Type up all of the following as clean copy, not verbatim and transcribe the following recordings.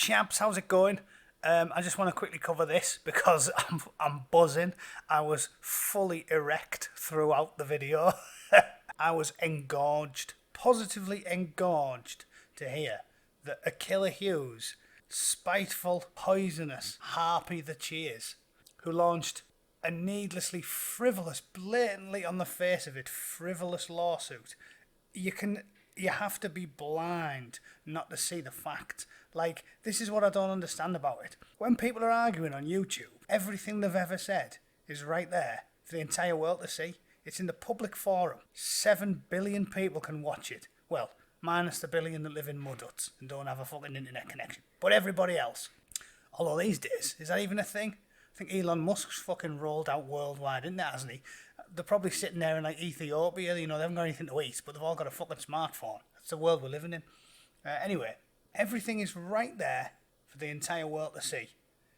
chaps, how's it going? I just want to quickly cover this because I'm buzzing. I was fully erect throughout the video. I was engorged, positively engorged to hear that Akilah Hughes, spiteful, poisonous harpy that she is, who launched a needlessly frivolous, blatantly on the face of it, frivolous lawsuit. You have to be blind not to see the facts. Like, this is what I don't understand about it. When people are arguing on YouTube, everything they've ever said is right there for the entire world to see. It's in the public forum. 7 billion people can watch it. Well, minus the billion that live in mud huts and don't have a fucking internet connection. But everybody else. Although these days, is that even a thing? I think Elon Musk's fucking rolled out worldwide, isn't it, hasn't he? They're probably sitting there in like Ethiopia, you know, they haven't got anything to eat, but they've all got a fucking smartphone. That's the world we're living in. Anyway, everything is right there for the entire world to see.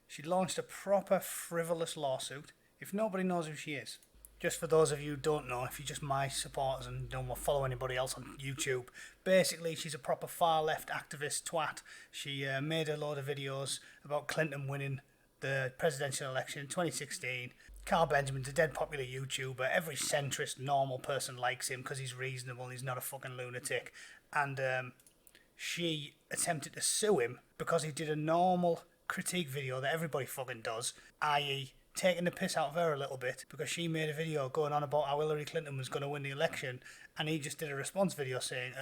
She launched a proper frivolous lawsuit. If nobody knows who she is, just for those of you who don't know, if you're just my supporters and don't follow anybody else on YouTube, basically she's a proper far left activist twat. She made a load of videos about Clinton winning the presidential election in 2016. Carl Benjamin's a dead popular YouTuber. Every centrist, normal person likes him because he's reasonable and he's not a fucking lunatic. And she attempted to sue him because he did a normal critique video that everybody fucking does, i.e. taking the piss out of her a little bit because she made a video going on about how Hillary Clinton was going to win the election, and he just did a response video saying,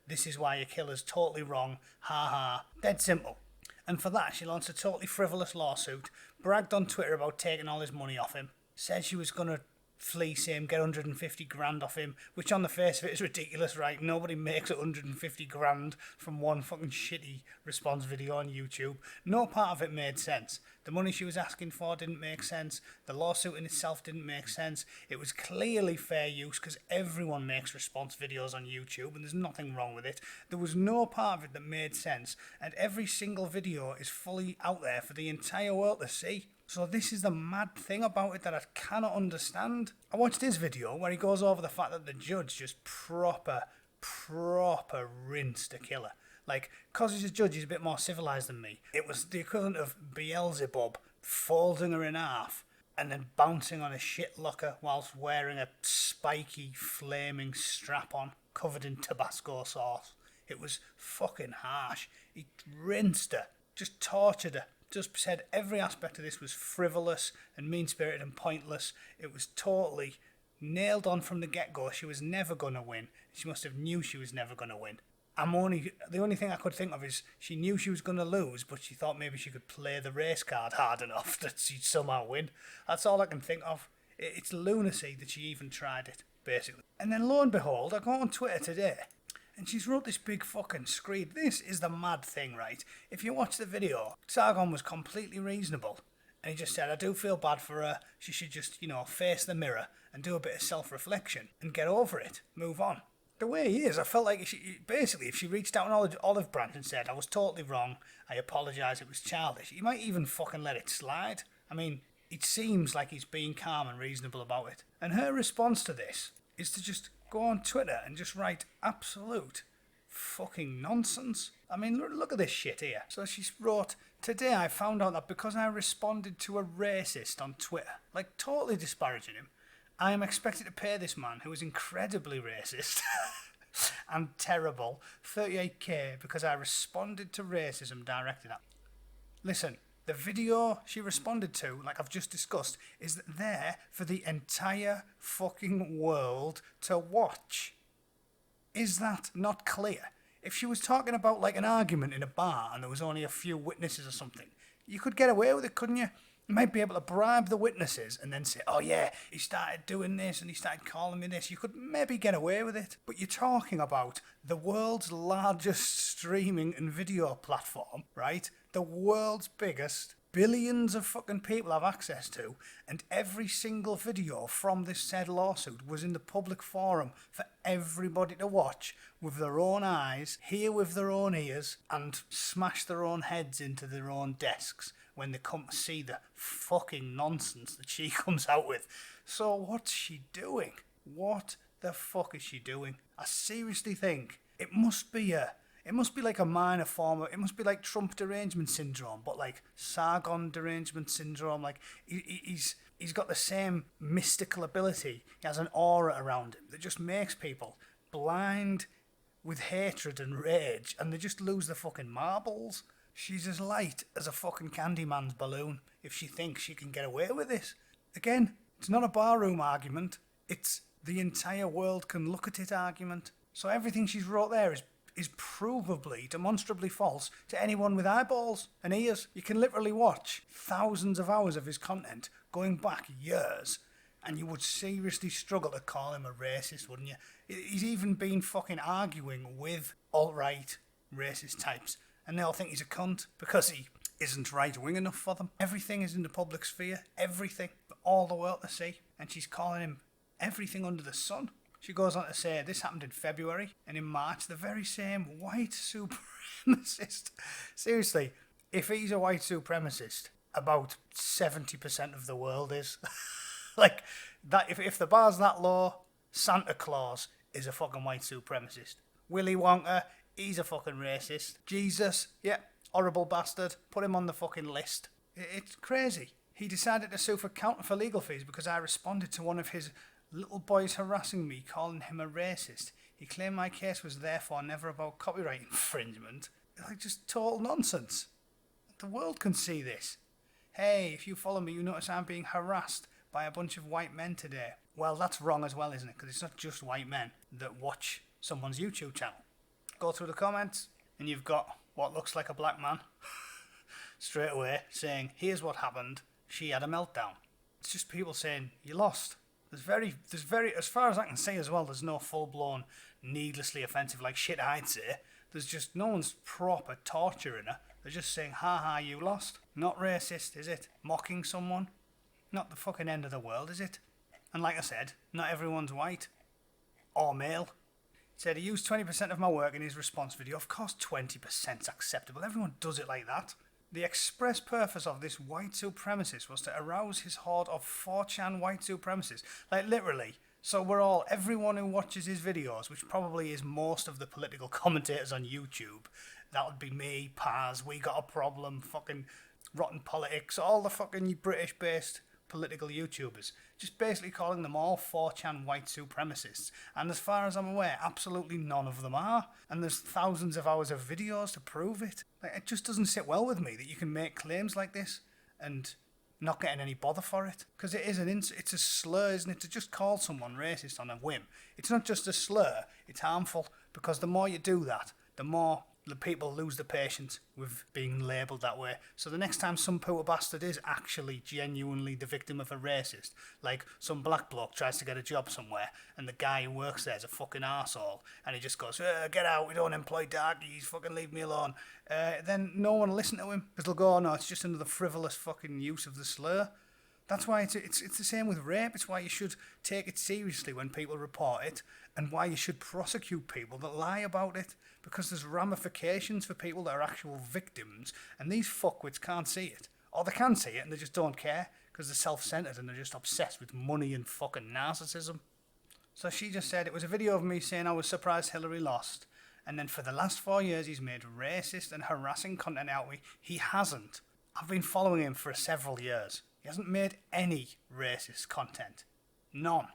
this is why Akilah's totally wrong, ha ha. Dead simple. And for that, she launched a totally frivolous lawsuit, bragged on Twitter about taking all his money off him, said she was going to fleece him, get 150 grand off him, which on the face of it is ridiculous, right? Nobody makes 150 grand from one fucking shitty response video on YouTube. No part of it made sense. The money she was asking for didn't make sense. The lawsuit in itself didn't make sense. It was clearly fair use because everyone makes response videos on YouTube and there's nothing wrong with it. There was no part of it that made sense, and every single video is fully out there for the entire world to see. So this is the mad thing about it that I cannot understand. I watched his video where he goes over the fact that the judge just proper rinsed Akilah. Like, because he's a judge, he's a bit more civilised than me. It was the equivalent of Beelzebub folding her in half and then bouncing on a shit locker whilst wearing a spiky, flaming strap-on covered in Tabasco sauce. It was fucking harsh. He rinsed her, just tortured her. Just said every aspect of this was frivolous and mean-spirited and pointless. It was totally nailed on from the get-go. She was never going to win. She must have knew she was never going to win. The only thing I could think of is she knew she was going to lose, but she thought maybe she could play the race card hard enough that she'd somehow win. That's all I can think of. It's lunacy that she even tried it, basically. And then lo and behold, I go on Twitter today, and she's wrote this big fucking screed. This is the mad thing, right? If you watch the video, Sargon was completely reasonable. And he just said, I do feel bad for her. She should just, face the mirror and do a bit of self-reflection and get over it. Move on. The way he is, I felt like if she reached out an olive branch and said, I was totally wrong, I apologise, it was childish, he might even fucking let it slide. I mean, it seems like he's being calm and reasonable about it. And her response to this is to just go on Twitter and just write absolute fucking nonsense. I mean, look at this shit here. So she wrote, today I found out that because I responded to a racist on Twitter, like totally disparaging him, I am expected to pay this man, who is incredibly racist and terrible, $38,000 because I responded to racism directed at me. Listen, the video she responded to, like I've just discussed, is there for the entire fucking world to watch. Is that not clear? If she was talking about like an argument in a bar and there was only a few witnesses or something, you could get away with it, couldn't you? You might be able to bribe the witnesses and then say, oh yeah, he started doing this and he started calling me this. You could maybe get away with it. But you're talking about the world's largest streaming and video platform, right? The world's biggest. Billions of fucking people have access to, and every single video from this said lawsuit was in the public forum for everybody to watch with their own eyes, hear with their own ears, and smash their own heads into their own desks when they come to see the fucking nonsense that she comes out with. So what's she doing? What the fuck is she doing? I seriously think it must be a It must be like a minor form of, it must be like Trump derangement syndrome, but like Sargon derangement syndrome. Like he's got the same mystical ability. He has an aura around him that just makes people blind with hatred and rage, and they just lose their fucking marbles. She's as light as a fucking Candyman's balloon if she thinks she can get away with this. Again, it's not a barroom argument. It's the entire world can look at it argument. So everything she's wrote there is provably, demonstrably false to anyone with eyeballs and ears. You can literally watch thousands of hours of his content going back years, and you would seriously struggle to call him a racist, wouldn't you? He's even been fucking arguing with alt-right racist types, and they all think he's a cunt because he isn't right-wing enough for them. Everything is in the public sphere. Everything. For all the world to see. And she's calling him everything under the sun. She goes on to say this happened in February, and in March the very same white supremacist. Seriously, if he's a white supremacist, about 70% of the world is. Like, that. If the bar's that low, Santa Claus is a fucking white supremacist. Willy Wonka, he's a fucking racist. Jesus, yeah, horrible bastard. Put him on the fucking list. It's crazy. He decided to sue for legal fees because I responded to one of his little boys harassing me, calling him a racist. He claimed my case was therefore never about copyright infringement. Like, just total nonsense. The world can see this. Hey, if you follow me, you notice I'm being harassed by a bunch of white men today. Well, that's wrong as well, isn't it? Because it's not just white men that watch someone's YouTube channel. Go through the comments, and you've got what looks like a black man straight away saying, here's what happened, she had a meltdown. It's just people saying, you lost. There's very, as far as I can see as well, there's no full-blown, needlessly offensive, like shit I'd say. There's just, no one's proper torturing her. They're just saying, ha, you lost. Not racist, is it? Mocking someone? Not the fucking end of the world, is it? And like I said, not everyone's white. Or male. He said he used 20% of my work in his response video. Of course 20%'s acceptable. Everyone does it like that. The express purpose of this white supremacist was to arouse his horde of 4chan white supremacists. Like, literally. So everyone who watches his videos, which probably is most of the political commentators on YouTube, that would be me, Paz, We Got a Problem, fucking Rotten Politics, all the fucking British-based political YouTubers, just basically calling them all 4chan white supremacists. And as far as I'm aware, absolutely none of them are. And there's thousands of hours of videos to prove it. Like, it just doesn't sit well with me that you can make claims like this and not getting any bother for it. Because it's a slur, isn't it? To just call someone racist on a whim. It's not just a slur, it's harmful. Because the more you do that, the more the people lose the patience with being labelled that way. So the next time some poor bastard is actually genuinely the victim of a racist, like some black bloke tries to get a job somewhere and the guy who works there is a fucking arsehole and he just goes, get out, we don't employ darkies, fucking leave me alone, then no one will listen to him because they'll go, oh no, it's just another frivolous fucking use of the slur. That's why it's the same with rape. It's why you should take it seriously when people report it, and why you should prosecute people that lie about it, because there's ramifications for people that are actual victims, and these fuckwits can't see it. Or they can see it and they just don't care, because they're self-centred and they're just obsessed with money and fucking narcissism. So she just said, it was a video of me saying I was surprised Hillary lost, and then for the last 4 years he's made racist and harassing content out of me. He hasn't. I've been following him for several years. He hasn't made any racist content. None.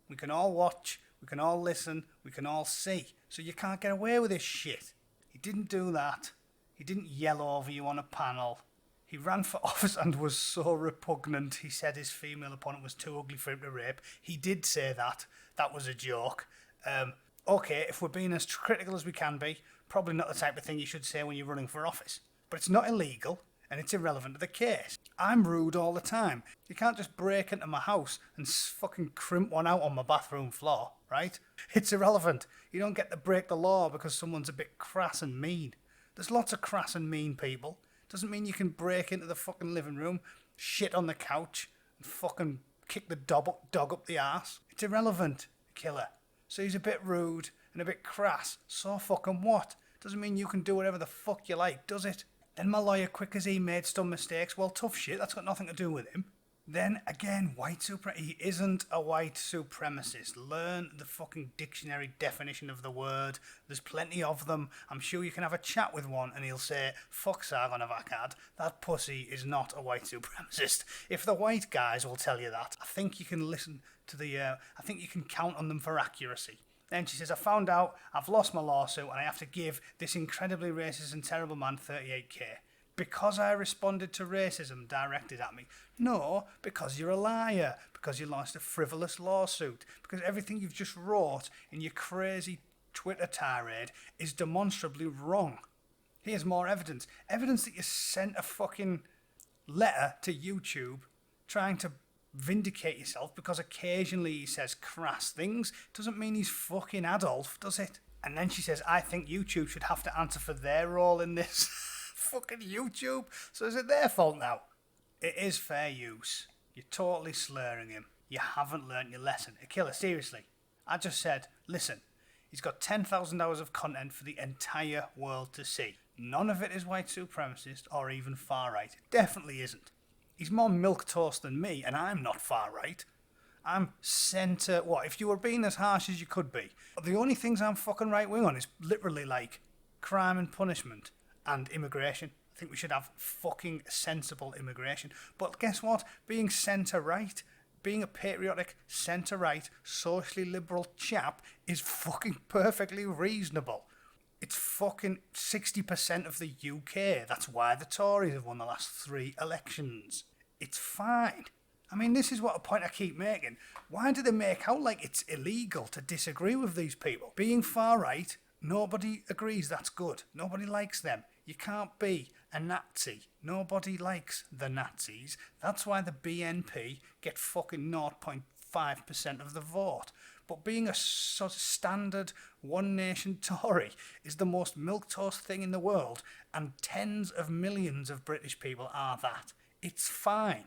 We can all watch, we can all listen, we can all see. So you can't get away with this shit. He didn't do that. He didn't yell over you on a panel. He ran for office and was so repugnant. He said his female opponent was too ugly for him to rape. He did say that. That was a joke. Okay, if we're being as critical as we can be, probably not the type of thing you should say when you're running for office. But it's not illegal. And it's irrelevant to the case. I'm rude all the time. You can't just break into my house and fucking crimp one out on my bathroom floor, right? It's irrelevant. You don't get to break the law because someone's a bit crass and mean. There's lots of crass and mean people. Doesn't mean you can break into the fucking living room, shit on the couch, and fucking kick the dog up the arse. It's irrelevant, Akilah. So he's a bit rude and a bit crass. So fucking what? Doesn't mean you can do whatever the fuck you like, does it? Then my lawyer, quick as he made some mistakes, well, tough shit, that's got nothing to do with him. Then again, he isn't a white supremacist. Learn the fucking dictionary definition of the word. There's plenty of them. I'm sure you can have a chat with one and he'll say, fuck Sargon Akilah, that pussy is not a white supremacist. If the white guys will tell you that, I think you can listen to I think you can count on them for accuracy. Then she says, I found out I've lost my lawsuit and I have to give this incredibly racist and terrible man 38k. Because I responded to racism directed at me. No, because you're a liar. Because you lost a frivolous lawsuit. Because everything you've just wrote in your crazy Twitter tirade is demonstrably wrong. Here's more evidence. Evidence that you sent a fucking letter to YouTube trying to vindicate yourself because occasionally he says crass things. Doesn't mean he's fucking Adolf, does it? And then she says, I think YouTube should have to answer for their role in this. Fucking YouTube. So is it their fault now? It is fair use. You're totally slurring him. You haven't learnt your lesson. Akilah, seriously. I just said, listen, he's got 10,000 hours of content for the entire world to see. None of it is white supremacist or even far right. It definitely isn't. He's more milquetoast than me, and I'm not far right. I'm centre. What, if you were being as harsh as you could be? The only things I'm fucking right wing on is literally like crime and punishment. And immigration. I think we should have fucking sensible immigration. But guess what? Being centre-right, being a patriotic centre-right, socially liberal chap is fucking perfectly reasonable. It's fucking 60% of the UK. That's why the Tories have won the last 3 elections. It's fine. I mean, this is what a point I keep making. Why do they make out like it's illegal to disagree with these people? Being far-right, nobody agrees that's good. Nobody likes them. You can't be a Nazi. Nobody likes the Nazis. That's why the BNP get fucking 0.5% of the vote. But being a sort of standard one nation Tory is the most milquetoast thing in the world, and tens of millions of British people are that. It's fine.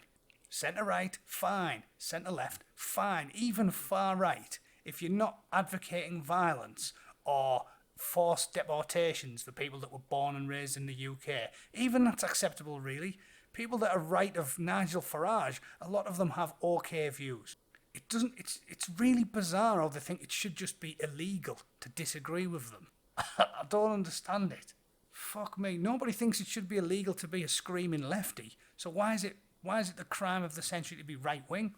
Centre right, fine. Centre left, fine. Even far right. If you're not advocating violence or forced deportations for people that were born and raised in the UK. Even that's acceptable, really. People that are right of Nigel Farage, a lot of them have okay views. It's really bizarre how they think it should just be illegal to disagree with them. I don't understand it. Fuck me. Nobody thinks it should be illegal to be a screaming lefty. So why is it the crime of the century to be right wing?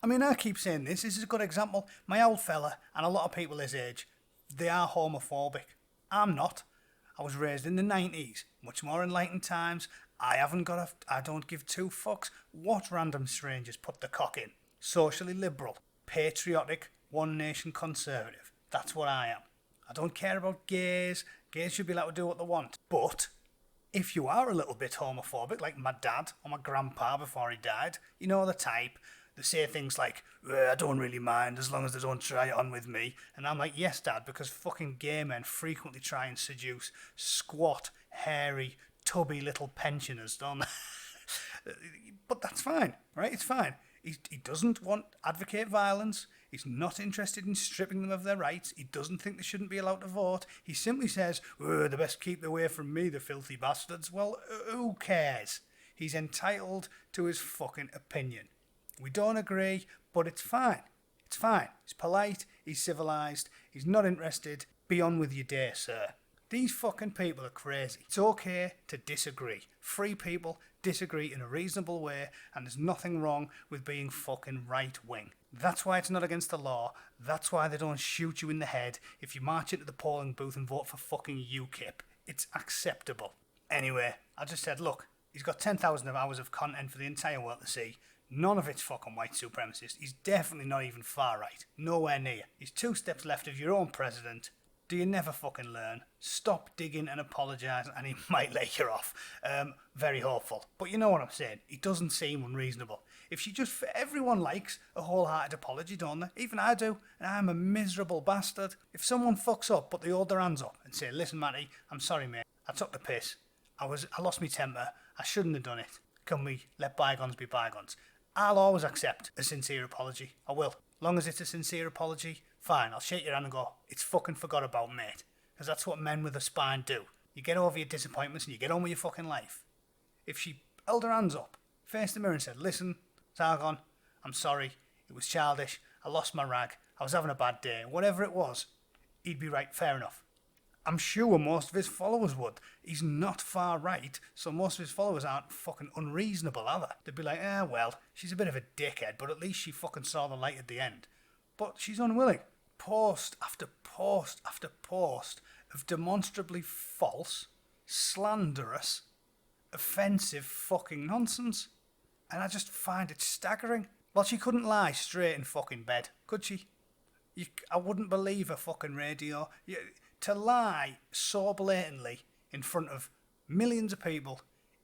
I mean, I keep saying this is a good example. My old fella and a lot of people his age, they are homophobic. I'm not. I was raised in the 90s, much more enlightened times. I don't give 2 fucks what random strangers put the cock in. Socially liberal, patriotic, one nation conservative. That's what I am. I don't care about gays. Gays should be allowed to do what they want. But if you are a little bit homophobic, like my dad or my grandpa before he died, you know the type. They say things like, I don't really mind as long as they don't try it on with me. And I'm like, yes, Dad, because fucking gay men frequently try and seduce squat, hairy, tubby little pensioners, don't they? But that's fine, right? It's fine. He doesn't advocate violence. He's not interested in stripping them of their rights. He doesn't think they shouldn't be allowed to vote. He simply says, they best keep away from me, the filthy bastards. Well, who cares? He's entitled to his fucking opinion. We don't agree, but it's fine. It's fine. He's polite, he's civilised, he's not interested. Be on with your day, sir. These fucking people are crazy. It's okay to disagree. Free people disagree in a reasonable way, and there's nothing wrong with being fucking right-wing. That's why it's not against the law. That's why they don't shoot you in the head if you march into the polling booth and vote for fucking UKIP. It's acceptable. Anyway, I just said, look, he's got 10,000 hours of content for the entire world to see. None of it's fucking white supremacist. He's definitely not even far right. Nowhere near. He's 2 steps left of your own president. Do you never fucking learn? Stop digging and apologise and he might let you off. Very hopeful. But you know what I'm saying. It doesn't seem unreasonable. Everyone likes a wholehearted apology, don't they? Even I do. And I'm a miserable bastard. If someone fucks up but they hold their hands up and say, listen Matty, I'm sorry mate. I took the piss. I lost my temper. I shouldn't have done it. Can we let bygones be bygones? I'll always accept a sincere apology. I will. Long as it's a sincere apology, fine. I'll shake your hand and go, it's fucking forgot about, mate. Because that's what men with a spine do. You get over your disappointments and you get on with your fucking life. If she held her hands up, faced the mirror and said, listen, Sargon, I'm sorry, it was childish, I lost my rag, I was having a bad day, whatever it was, he'd be right, fair enough. I'm sure most of his followers would. He's not far right, so most of his followers aren't fucking unreasonable, are they? They'd be like, well, she's a bit of a dickhead, but at least she fucking saw the light at the end. But she's unwilling. Post after post after post of demonstrably false, slanderous, offensive fucking nonsense. And I just find it staggering. Well, she couldn't lie straight in fucking bed, could she? I wouldn't believe a fucking radio. To lie so blatantly in front of millions of people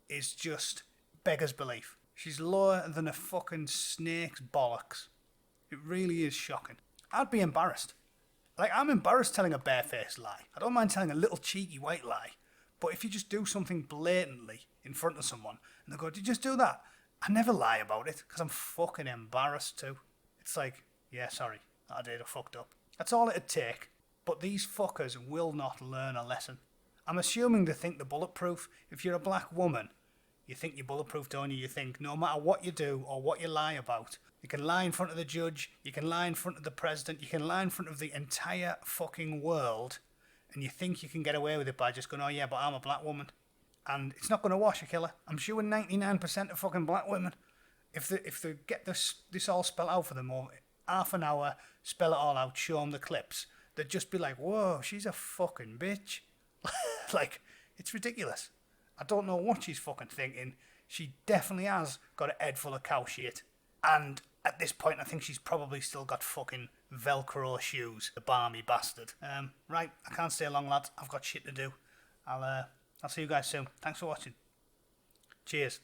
is just beggars belief. She's lower than a fucking snake's bollocks. It really is shocking. I'd be embarrassed. Like, I'm embarrassed telling a barefaced lie. I don't mind telling a little cheeky white lie. But if you just do something blatantly in front of someone and they go, did you just do that? I never lie about it because I'm fucking embarrassed too. It's like, yeah, sorry, I did, I fucked up. That's all it'd take. But these fuckers will not learn a lesson. I'm assuming they think they're bulletproof. If you're a black woman, you think you're bulletproof, don't you? You think no matter what you do or what you lie about, you can lie in front of the judge, you can lie in front of the president, you can lie in front of the entire fucking world, and you think you can get away with it by just going, oh yeah, but I'm a black woman. And it's not going to wash, Akilah. I'm sure 99% of fucking black women, if they get this all spelled out for them, or half an hour, spell it all out, show them the clips, they'd just be like, whoa, she's a fucking bitch. Like, it's ridiculous. I don't know what she's fucking thinking. She definitely has got a head full of cow shit. And at this point, I think she's probably still got fucking Velcro shoes, the balmy bastard. Right, I can't stay long, lads. I've got shit to do. I'll see you guys soon. Thanks for watching. Cheers.